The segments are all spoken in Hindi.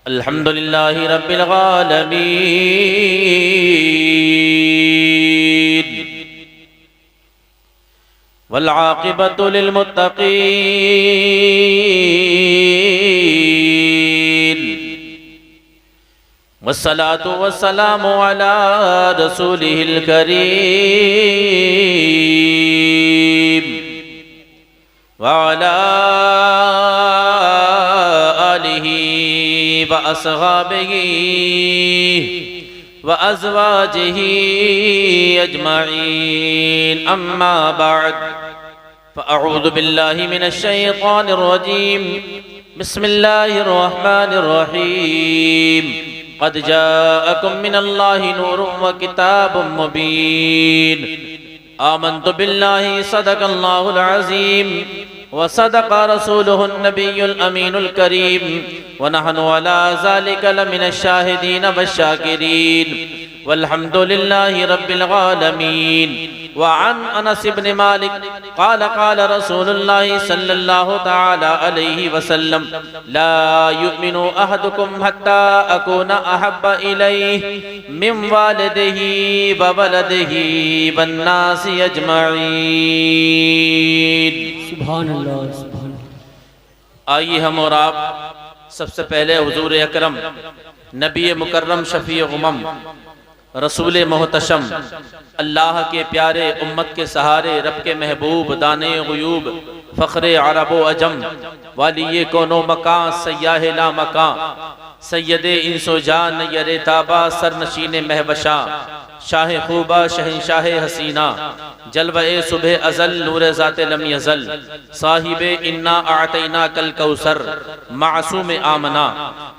अल्हम्दुलिल्लाहि रब्बिल आलमीन वल आक़िबतु लिल मुत्तक़ीन वस्सलातु वस्सलामु अला रसूलिहिल करीम व अला आलिहि व अस्हाबिहि व अज़वाजिहि अजमईन अम्मा बअद फ़अऊज़ु बिल्लाहि मिनश शैतानिर रजीम बिस्मिल्लाहिर रहमानिर रहीम क़द जाअकुम मिनल्लाहि नूरुन व किताबुम मुबीन आमन्तु बिल्लाहि सदक़ल्लाहुल अज़ीम व सदक़ रसूलुहुन नबियुल अमीनुल करीम व नहनु अला ज़ालिका लमिनश शाहिदीन वश्शाकिरीन वल्हम्दुलिल्लाहि रब्बिल आलमीन व अन अनस इब्न मालिक क़ाल क़ाल रसूलुल्लाहि सल्लल्लाहु तआला अलैहि वसल्लम ला युमिनु अहदुकुम हत्ता अकूना अहब्बा इलैहि मिन वालिदिही व वलदिही वन नासि अजमईन। सुभान अल्लाह, सुभान अल्लाह। आइए हम और आप सबसे पहले हुजूर अकरम नबी मुकर्रम शफी उम्मम रसूल मोहतशम अल्लाह के प्यारे उम्मत के सहारे रब के महबूब दाने गुयूब फ़ख्रे अरब व अजम वाली कोनो मकां सयाह ला मकां सैयदे इंसो जान यरे ताबा सरनशीन महबशा शाह खूबा शहनशाह हसीना जलवे सुबह अजल नूर ज़ाते लम यज़ल साहिबे इन्ना आतैना कल कौसर मासूम आमना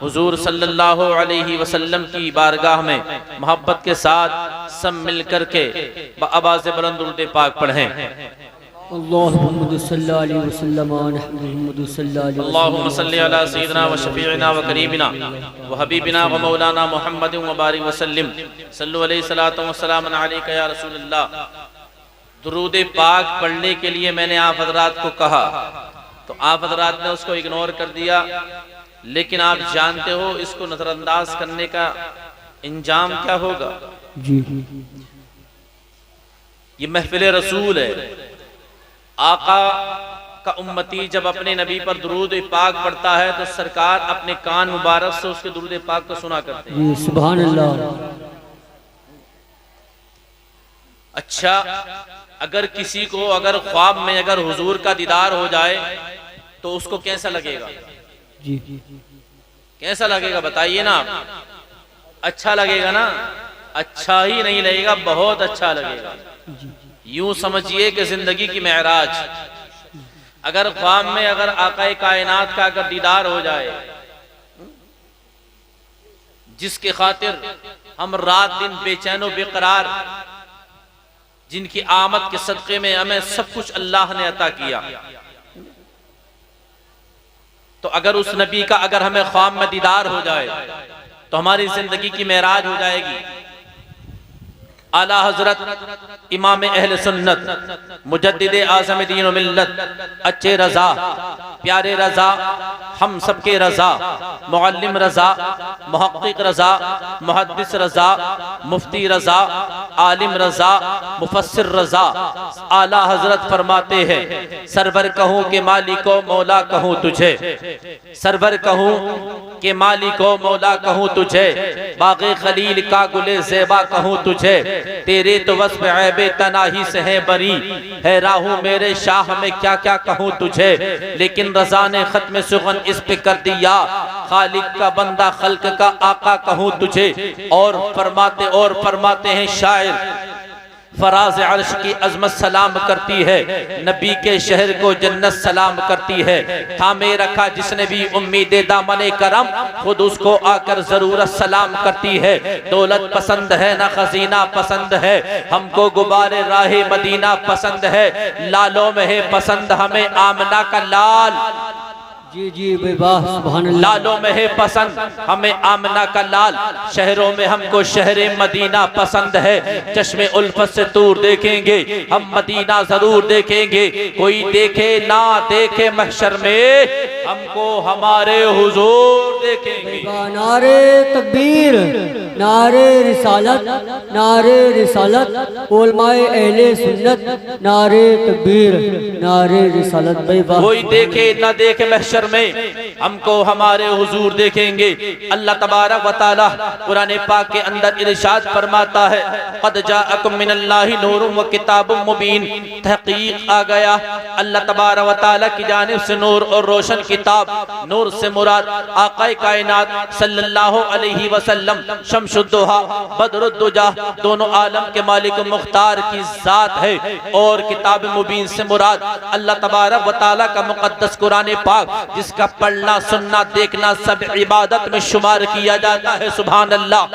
हुजूर सल्लल्लाहु अलैहि वसल्लम की बारगाह में मोहब्बत के साथ सब मिल कर के आवाज़ बुलंद दुरूद पाक पढ़ें। अल्लाहुम्मा सल्लि अलैहि वसल्लम अल्लाहुम्मा सल्लि अला सय्यिदिना व शफीइना व करीबिना व हबीबिना व मौलाना मुहम्मदिन व बारिक व सल्लिम सल्लु अलैहि सलातु व सलामुन अलैका या रसूलल्लाह। दुरूद पाक पढ़ने के लिए मैंने आप हजरात को कहा तो आप हजरात ने उसको इग्नोर कर दिया, लेकिन आप जानते हो इसको नजरअंदाज करने का इंजाम क्या होगा। जी ये महफिल रसूल है। आका का उम्मती जब अपने नबी पर दुरूद पाक पढ़ता है तो सरकार अपने कान मुबारक से उसके दुरूद पाक को सुना करते हैं। जी सुभान अल्लाह। अच्छा, अगर किसी को अगर ख्वाब में अगर हुजूर का दीदार हो जाए तो उसको कैसा लगेगा? जी कैसा लगेगा बताइए ना। अच्छा लगेगा ना? अच्छा ही नहीं लगेगा, बहुत अच्छा लगेगा। यूं समझिए कि जिंदगी की महराज। अगर ख्वाब में अगर आकाए कायनात का अगर दीदार हो जाए, जिसके खातिर हम रात दिन बेचैनो बेकरार, जिनकी आमद के सदक़े में हमें सब कुछ अल्लाह ने अता किया, तो अगर उस नबी का अगर हमें ख्वाब में दीदार हो जाए तो हमारी जिंदगी की महराज हो जाएगी। आला हजरत इमाम अहले सुन्नत मुजद्दिदे आज़म दीन व मिल्लत अच्छे रजा प्यारे रजा हम सबके रजा मुअल्लिम रजा मुहक्किक रजा मुहद्दिस रजा मुफ्ती रजा आलिम रजा मुफस्सिर रजा आला हजरत फरमाते हैं, सरवर कहूँ के मालिको मौला कहूँ तुझे, सरवर कहूँ के मालिको मौला कहूँ तुझे, बाग़े खलील का गुले ज़ेबा कहूँ तुझे, तेरे तो वस्फ़ ऐबे तनाही से है बरी, है राहू मेरे शाह में क्या क्या कहूँ तुझे। लेकिन रज़ा ने ख़त्म सुगन इस पे कर दिया, खालिक का बंदा खल्क का आका कहूँ तुझे। और फरमाते हैं शायर, फराज अर्श की अजमत सलाम करती है, नबी के शहर को जन्नत सलाम करती है। थामे रखा जिसने भी उम्मीद दामने करम, खुद उसको आकर जरूरत सलाम करती है। दौलत पसंद है ना खजीना पसंद है, हमको गुबारे राहे मदीना पसंद है। लालों में है पसंद हमें आमना का लाल, जी जी भाई वाह सुभान अल्लाह। लालों में है पसंद हमें आमना का लाल, शहरों में हमको शहर मदीना पसंद है। चश्मे उल्फत से दूर देखेंगे हम मदीना जरूर देखेंगे। कोई देखे ना देखे महशर में हमको हमारे हुजूर देखेंगे। नारे तकबीर, नारे रिसालत, नारे रिसालत, उलमाए अहले सुन्नत, नारे तकबीर, नारे रिसालत भाई वाह। कोई देखे ना देखे महशर में हमको हमारे हुजूर देखेंगे। अल्लाह तबारक व तआला कुरान पाक के अंदर इरशाद फरमाता है, क़द जाअकुम मिनल्लाहि नूरुम व किताबुम मुबीन। तहक़ीक़ आ गया अल्लाह तबारक व तआला की जानिब से नूर और रोशन किताब। नूर से मुराद आक़ाए कायनात सल्लल्लाहु अलैहि वसल्लम, शम्सुद्दुहा, बदरुद्दुजा, दोनों आलम के मालिक मुख्तार की जात है। और किताब मुबीन से मुराद अल्लाह तबारक व तआला का मुक़द्दस कुरान पाक, जिसका पढ़ना सुनना देखना सब इबादत में शुमार किया जाता है। सुभान अल्लाह।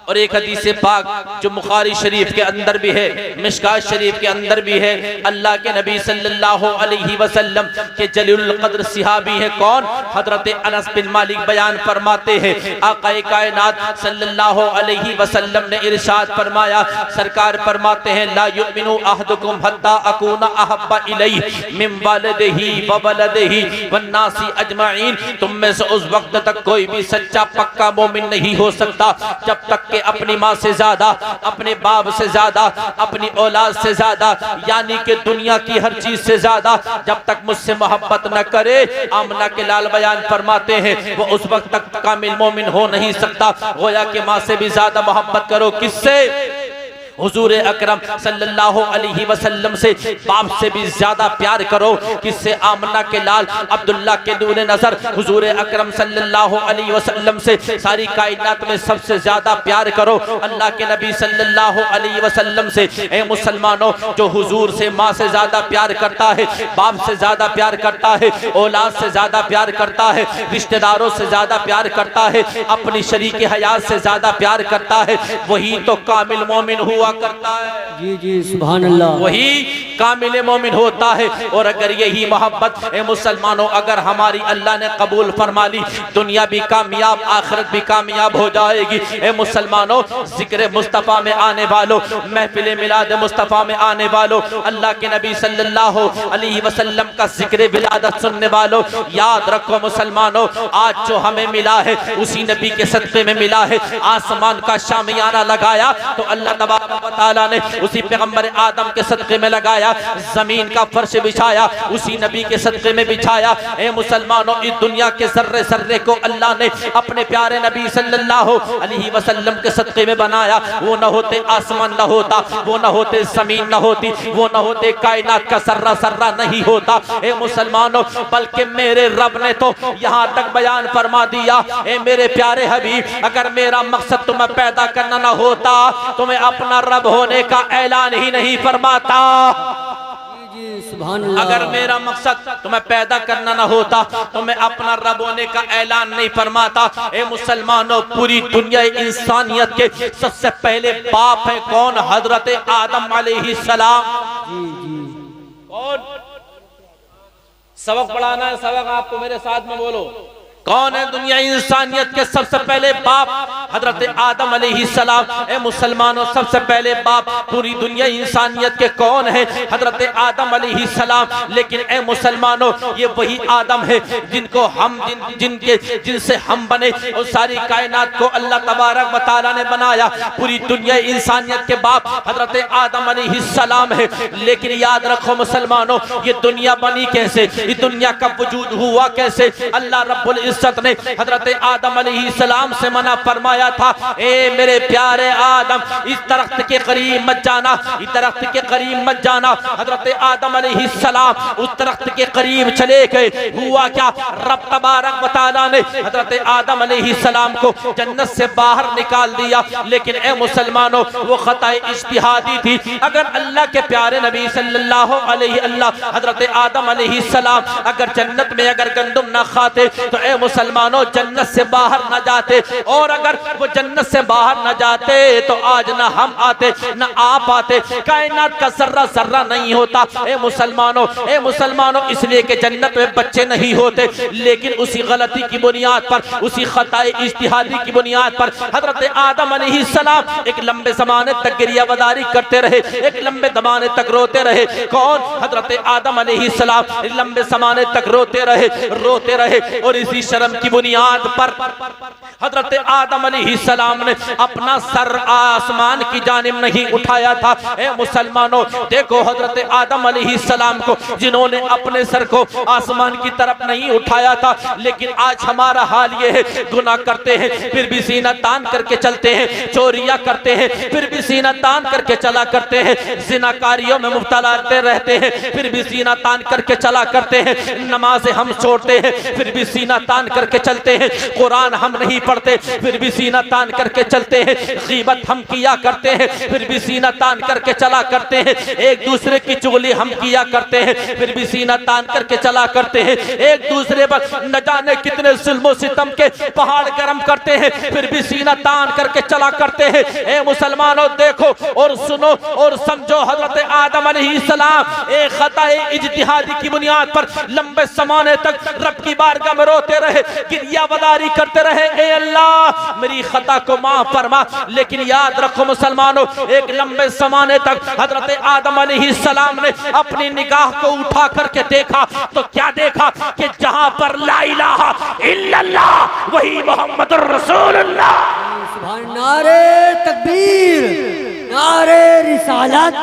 और एक हदीस पाक जो बुखारी शरीफ के अंदर भी है, मिशकात शरीफ के अंदर भी है, अल्लाह के नबी सल्लल्लाहु अलैहि वसल्लम के जलीलुल क़द्र सहाबी है कौन? हजरत अनस बिन मालिक बयान फरमाते हैं, आक़ाए कायनात सल्लल्लाहु अलैहि वसल्लम ने इरशाद फरमाया, सरकार फरमाते हैं, ला युमिनु अहदुकुम हत्ता अकूना अहब्बा इलैहि मिन वालिदिही व वलदिही वन्नासी अजमाइन। तुम में से उस वक्त तक कोई भी सच्चा पक्का मोमिन नहीं हो सकता जब तक के अपनी माँ से ज्यादा, अपने बाप से ज्यादा, अपनी औलाद से ज्यादा, यानी कि दुनिया की हर चीज से ज्यादा जब तक मुझसे मोहब्बत न करे। आमना के लाल बयान फरमाते हैं, वो उस वक्त तक कामिल मोमिन हो नहीं सकता। गोया कि माँ से भी ज्यादा मोहब्बत करो किससे? हुजूर अकरम सल्लल्लाहु अलैहि वसल्लम से। बाप से भी ज्यादा प्यार करो किससे? आमना के लाल अब्दुल्ला के नूरे नजर हुजूर अकरम सल्लल्लाहु अलैहि वसल्लम से। सारी कायनात में सबसे ज्यादा प्यार करो अल्लाह के नबी सल्लल्लाहु अलैहि वसल्लम से। ए मुसलमानों, जो हुजूर से माँ से ज्यादा प्यार करता है, बाप से ज्यादा प्यार करता है, औलाद से ज्यादा प्यार करता है, रिश्तेदारों से ज्यादा प्यार करता है, अपनी शरीक हयात से ज्यादा प्यार करता है, वही तो कामिल मोमिन हुआ करता है। जी जी सुभान अल्लाह। वही कामिल मोमिन होता है। और अगर यही मोहब्बत ए मुसलमानों अगर हमारी अल्लाह ने कबूल फरमा ली, दुनिया भी कामयाब आखिरत भी कामयाब हो जाएगी। ए मुसलमानों, जिक्र मुस्तफ़ा में आने वालों, महफिल मिलाद मुस्तफ़ा में आने वालों, अल्लाह के नबी सल्लल्लाहु अलैहि वसल्लम का जिक्र विलादत सुनने वालों, याद रखो मुसलमानों, आज जो हमें मिला है उसी नबी के सदक़े में मिला है। आसमान का शामियाना लगाया तो अल्लाह तबारक व तआला ने उसी पैगंबर आदम के सदक़े में लगाया। जमीन का फर्श बिछाया उसी नबी के सदक़े में बिछाया। ए मुसलमानों, इस दुनिया के जर्रे जर्रे को अल्लाह ने अपने प्यारे नबी सल्लल्लाहु अलैहि वसल्लम के सदक़े में बनाया। वो न होते आसमान न होता, वो न होते जमीन न होती, वो न होते कायनात का सर्रा सर्रा नहीं होता। ए मुसलमानों, बल्कि मेरे रब ने तो यहाँ तक बयान फरमा दिया, ए मेरे प्यारे हबीब, अगर मेरा मकसद तुम्हें पैदा करना न होता तो मैं अपना रब होने का ऐलान ही नहीं फरमाता। अगर मेरा मकसद तुम्हें पैदा करना ना होता तो मैं अपना रब होने का ऐलान नहीं फरमाता। ए मुसलमानों, पूरी दुनिया इंसानियत के सबसे पहले बाप है कौन? हजरत आदम अलैहिस्सलाम। कौन? सबक पढ़ाना है, सबक आपको मेरे साथ में बोलो। कौन है दुनिया इंसानियत के सबसे पहले बाप? हजरत आदम अलैहिस्सलाम। ए मुसलमानों, सबसे पहले बाप पूरी दुनिया इंसानियत के कौन है? हजरत आदम अलैहिस्सलाम। लेकिन ए मुसलमानों, ये वही आदम है जिनको हम जिनसे हम बने और सारी कायनात को अल्लाह तबारक व तआला ने बनाया। पूरी दुनिया इंसानियत के बाप हजरत आदम अलैहिस्सलाम है। लेकिन याद रखो मुसलमानों, ये दुनिया बनी कैसे? ये दुनिया का वजूद हुआ कैसे? अल्लाह रब्बुल इज्जत ने हजरत आदम अलैहिस्सलाम से मना फरमाया था, ए मेरे प्यारे आदम, इस दरख्त के करीब मत जाना, इस दरख्त के करीब मत जाना। हजरत आदम अलैहिस्सलाम उस दरख्त के करीब चले गए। हुआ क्या? रब तबारक व तआला ने हजरत आदम अलैहिस्सलाम को जन्नत से बाहर निकाल दिया। लेकिन ए मुसलमानों, वो खता इज्तिहादी थी। अगर अल्लाह के प्यारे नबी सल्लल्लाहु अलैहि अल्लाह हजरत आदम अलैहिस्सलाम अगर जन्नत में अगर गंदम ना खाते तो ए मुसलमानों जन्नत से बाहर न जाते। और अगर वो जन्नत से बाहर न जाते तो आज न हम आते न आप आते, कायनात का सर्रा सर्रा नहीं होता। ए मुसलमानों, इसलिए कि जन्नत में बच्चे नहीं होते, लेकिन उसी गलती की बुनियाद पर, उसी खताए इज्तिहादी की बुनियाद पर हजरत आदम अलैहिस्सलाम एक लंबे जमाने तक गिरियावदारी करते रहे, एक लंबे जमाने तक रोते रहे। कौन? हजरत आदम अलैहिस्सलाम लंबे जमाने तक रोते रहे और इसी शर्म की बुनियाद पर हजरत आदम अलैहिस्सलाम ने अपना सर आसमान की जानिब नहीं उठाया था। ए मुसलमानों, देखो हजरत आदम अलैहिस्सलाम को जिन्होंने अपने सर को आसमान की तरफ नहीं उठाया था, लेकिन आज हमारा हाल ये है, गुनाह करते हैं फिर भी सीना तान करके चलते हैं, चोरियां करते हैं फिर भी सीना तान करके चला करते हैं, जिनाकारियों में मुब्तला रहते हैं फिर भी सीना तान करके चला करते हैं, नमाज़ें हम छोड़ते हैं फिर भी सीना तान करके चलते हैं, कुरान हम नहीं पढ़ते फिर भी सीना तान करके चलते हैं, गीबत हम किया करते हैं फिर भी सीना तान करके चला करते हैं, एक दूसरे की चुगली हम किया करते हैं फिर भी सीना तान करके चला करते हैं, एक दूसरे पर न जाने कितने जुल्म सितम के पहाड़ गरम करते हैं फिर भी सीना तान करके चला करते हैं। ए मुसलमानों, देखो और सुनो और समझो, हजरत आदम अलैहिस्सलाम एक खताए इज्तिहादी की बुनियाद पर लंबे ज़माने तक रब की बारगाह में रोते रहे, गिरियावदारी करते रहे, ए अल्लाह मेरी खता को माफ फरमा। लेकिन याद रखो मुसलमानों, एक लंबे ज़माने तक हजरत आदम अलैहिस्सलाम ने अपनी निगाह को उठा करके देखा तो क्या देखा कि जहां पर ला इलाहा इल्लल्लाह वही मोहम्मदुर रसूलुल्लाह। नारे तकबीर, नारे रिसालत,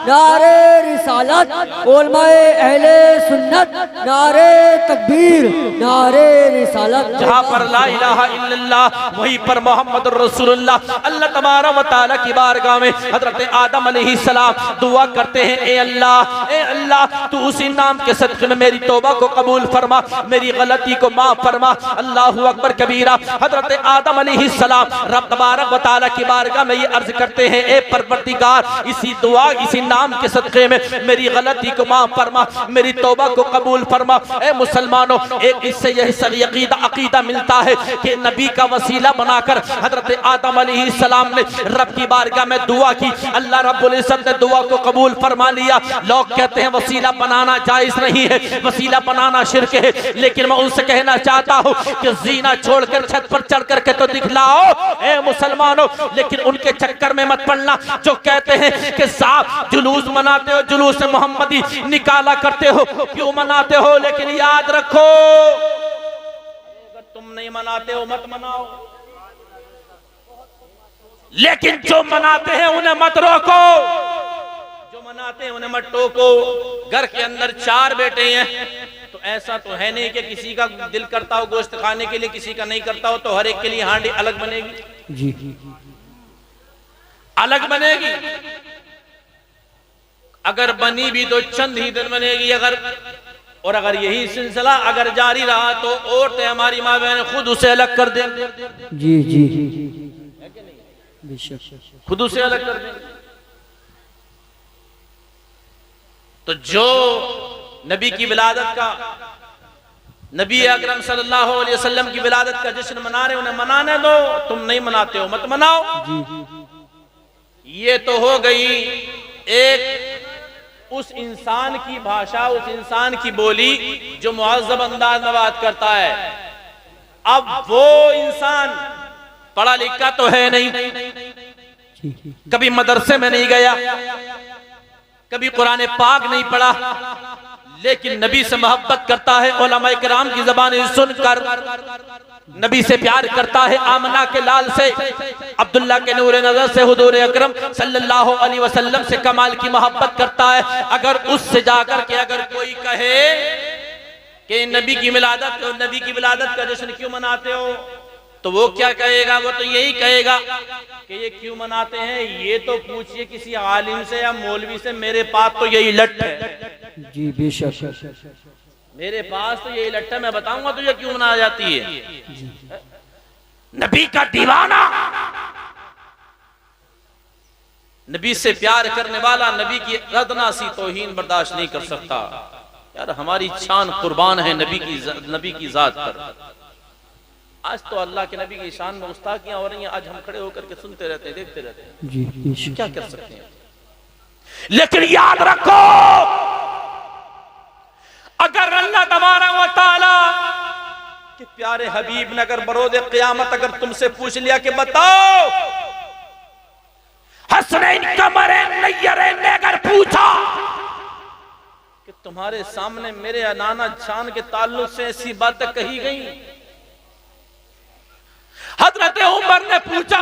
नारे रिसालत, उलमाए अहले सुन्नत, नारे तकबीर, नारे रिसालत। जहाँ पर ला इलाहा इल्लल्लाह वहीं पर मोहम्मद रसूलुल्लाह। अल्लाह तबारक व तआला की बारगाह में हजरत आदम अलैहिस्सलाम दुआ करते हैं, ए अल्लाह तू उसी नाम के सदक़े में मेरी तौबा को कबूल फरमा, मेरी गलती को माफ फरमा। अल्लाहु अकबर कबीरा। हजरत आदम अलैहिस्सलाम रब तबारक व तआला की बारगाह में ये अर्ज करते हैं, ए परवरदिगार, इसी दुआ इसी नाम के सदक़े में मेरी गलती को माफ फरमा, मेरी तौबा को कबूल फरमा। ए मुसलमानों, एक इससे यही सही अकीदा मिलता है कि नबी का वसीला बनाकर हजरत आदम अलैहिस्सलाम ने रब की बारगाह में दुआ की, अल्लाह रब्बुल इज्जत ने दुआ को कबूल फरमा लिया। लोग कहते हैं वसीला बनाना जायज नहीं है, वसीला बनाना शिर्क है, लेकिन मैं उनसे कहना चाहता हूँ कि जीना छोड़कर छत पर चढ़ करके तो दिखलाओ ए मुसलमानों, लेकिन उनके चक्कर में मत पड़ना जो कहते हैं कि साहब जुलूस मनाते हो, जुलूस मोहम्मदी निकाला करते हो, क्यों मनाते हो? लेकिन याद रखो, अगर तुम नहीं मनाते हो मत मनाओ, लेकिन जो मनाते हैं उन्हें मत रोको, जो मनाते हैं उन्हें मत टोको। घर के अंदर 4 बेटे हैं तो ऐसा तो है नहीं कि किसी का दिल करता हो गोश्त खाने के लिए, किसी का नहीं करता हो, तो हर एक के लिए हांडी अलग बनेगी जी, अलग बनेगी। अगर बनी भी तो चंद ही दिन बनेगी। अगर यही सिलसिला अगर जारी रहा तो औरतें हमारी माँ बहन खुद उसे अलग कर दें। जी जी, खुद उसे अलग कर दें। तो जो नबी की विलादत का, नबी अकरम सल्लल्लाहु अलैहि वसल्लम की विलादत का जश्न मना रहे उन्हें मनाने दो, तुम नहीं मनाते हो मत मनाओ। ये तो हो गई एक उस इंसान की भाषा, उस इंसान की बोली जो मुअज़्ज़ब अंदाज में बात करता है। अब वो इंसान पढ़ा लिखा तो है नहीं, कभी मदरसे में नहीं गया, कभी कुरान पाक नहीं पढ़ा, लेकिन नबी से मोहब्बत करता है, उलमा इकराम की ज़बानी सुनकर नबी से प्यार करता है, आमना के लाल से, अब्दुल्ला के नूर नजर से, हुजूर अकरम सल्लल्लाहु अलैहि वसल्लम से कमाल की मोहब्बत करता है। अगर उससे जाकर के अगर कोई कहे कि नबी की विलादत का जश्न क्यों मनाते हो, तो वो क्या कहेगा? वो तो यही कहेगा कि ये क्यों मनाते हैं, ये तो पूछिए किसी आलिम से या मौलवी से, मेरे पास तो यही लट है। जी बेशक, मेरे पास तो यही लट है, मैं बताऊंगा तुझे क्यों मनाई जाती है। नबी का दीवाना, नबी से प्यार करने वाला नबी की अदना सी तौहीन बर्दाश्त नहीं कर सकता। यार हमारी शान कुर्बान है नबी की जात पर। आज तो अल्लाह के नबी की शान में गुस्ताखियां हो रही हैं, आज हम खड़े होकर के सुनते रहते हैं, देखते रहते हैं। जी क्या कर सकते हैं? लेकिन याद रखो, अगर अल्लाह तबारक व तआला के प्यारे हबीब ने अगर बरोज़े क़यामत अगर तुमसे पूछ लिया कि बताओ, हसनैन कमरैन नय्यरैन ने अगर पूछा कि तुम्हारे सामने मेरे नाना जान के ताल्लुक से ऐसी बातें कही गई, हजरत उमर ने पूछा,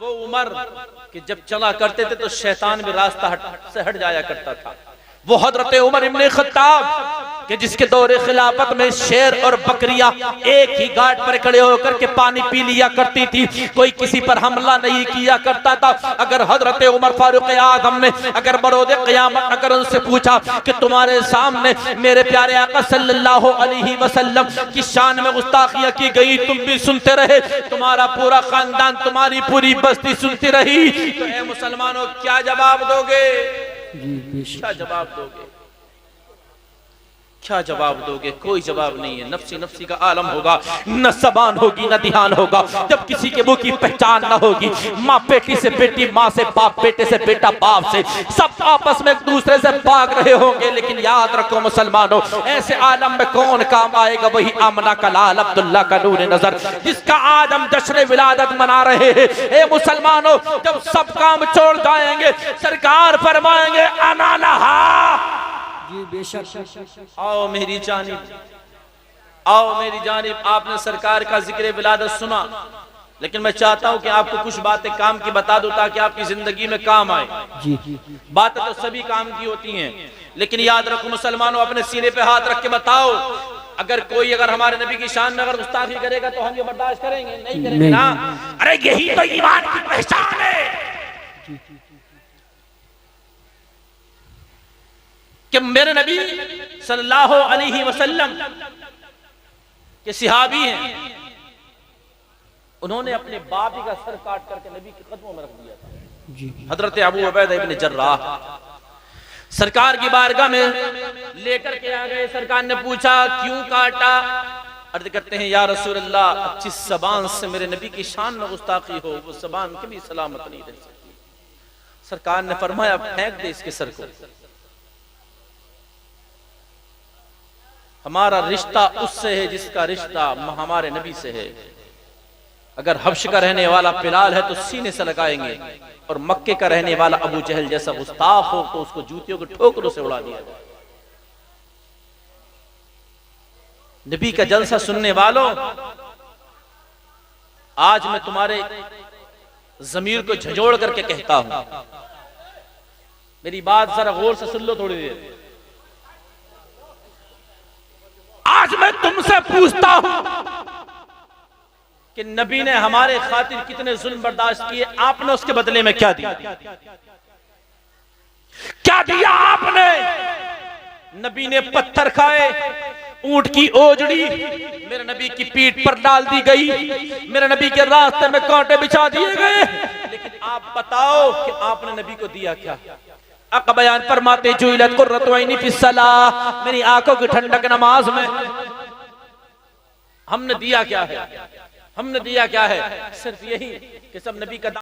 वो उमर कि जब चला करते थे तो शैतान भी रास्ता से हट जाया करता था। वो हजरत उमर इब्ने खत्ताब कि जिसके दौरे खिलाफत में शेर और बकरियां एक ही घाट पर खड़े होकर के पानी पी लिया करती थी, कोई किसी पर हमला नहीं किया करता था। अगर हजरत उमर फारूक आज़म ने अगर बरोज़े क़यामत अगर उनसे पूछा कि तुम्हारे सामने मेरे प्यारे आका सल्लल्लाहु अलैहि वसल्लम की शान में गुस्ताखियां की गई, तुम भी सुनते रहे, तुम्हारा पूरा खानदान, तुम्हारी पूरी बस्ती सुनती रही, तो ऐ मुसलमानों क्या जवाब दोगे? क्या जवाब दोगे? क्या जवाब दोगे? कोई जवाब नहीं है। नफ्सी नफ्सी का आलम होगा, न ज़बान होगी न ध्यान होगा। जब किसी के मुंह की पहचान न होगी, माँ बेटी से बेटी, माँ से बाप, बेटे से बेटा, बाप से, सब आपस में एक दूसरे से भाग रहे होंगे। लेकिन याद रखो मुसलमानों, ऐसे आलम में कौन काम आएगा? वही आमना का लाल, अब्दुल्ला का नूर नजर, जिसका आज हम जश्न विलादत मना रहे हैं। ए मुसलमानों, जब सब काम छोड़ जाएंगे, सरकार फरमाएंगे अना लहा, आओ मेरी जानिब, आओ मेरी जानिब। आपने सरकार का जिक्र विलादत सुना, लेकिन मैं चाहता हूं कि आपको कुछ बातें काम की बता दूं ताकि आपकी जिंदगी में काम आए। बातें तो सभी काम की होती हैं, लेकिन याद रखो मुसलमानों, अपने सीने पे हाथ रख के बताओ, अगर कोई अगर हमारे नबी की शान में अगर गुस्ताखी करेगा तो हम ये बर्दाश्त करेंगे? नहीं करेंगे ना। अरे यही तो ईमान की पहचान है कि मेरे नबी सल्लल्लाहु अलैहि वसल्लम के सहाबी हैं, उन्होंने अपने बाप ही का सर काट करके नबी के कदमों में रख दिया था। हजरत अबू उबैदा इब्न जर्राह सरकार की बारगाह में लेकर के आ गए। सरकार ने पूछा क्यों काटा? अर्ज करते हैं या रसूल अल्लाह, अच्छी ज़बान से मेरे नबी की शान में गुस्ताखी हो, वो ज़बान कभी सलामत नहीं रह सकती। सरकार ने फरमाया फेंक दे इसके सर को। हमारा रिश्ता उससे है जिसका रिश्ता हमारे नबी से है। अगर हब्श का रहने वाला बिलाल है तो सीने से लगाएंगे, और मक्के का रहने वाला अबू जहल जैसा गुस्ताख हो तो उसको जूतियों के ठोकरों से उड़ा दिया जाए। नबी का जलसा सुनने वालों, आज मैं तुम्हारे ज़मीर को झंझोड़ करके कहता हूं, मेरी बात जरा गौर से सुन लो थोड़ी देर। आज मैं तुमसे पूछता हूं कि नबी ने हमारे खातिर कितने जुल्म बर्दाश्त किए, आपने उसके बदले में क्या दिया? क्या दिया आपने? नबी ने पत्थर खाए, ऊंट की ओजड़ी मेरे नबी की पीठ पर डाल दी गई, मेरे नबी के रास्ते में कांटे बिछा दिए गए, लेकिन आप बताओ कि आपने नबी को दिया क्या? आका बयान फरमाते जुइलत कुर्रतु ऐनी फिस्सलाह, मेरी आंखों की ठंडक नमाज में। हमने दिया क्या है? हमने दिया क्या है? सिर्फ यही कि सब नबी का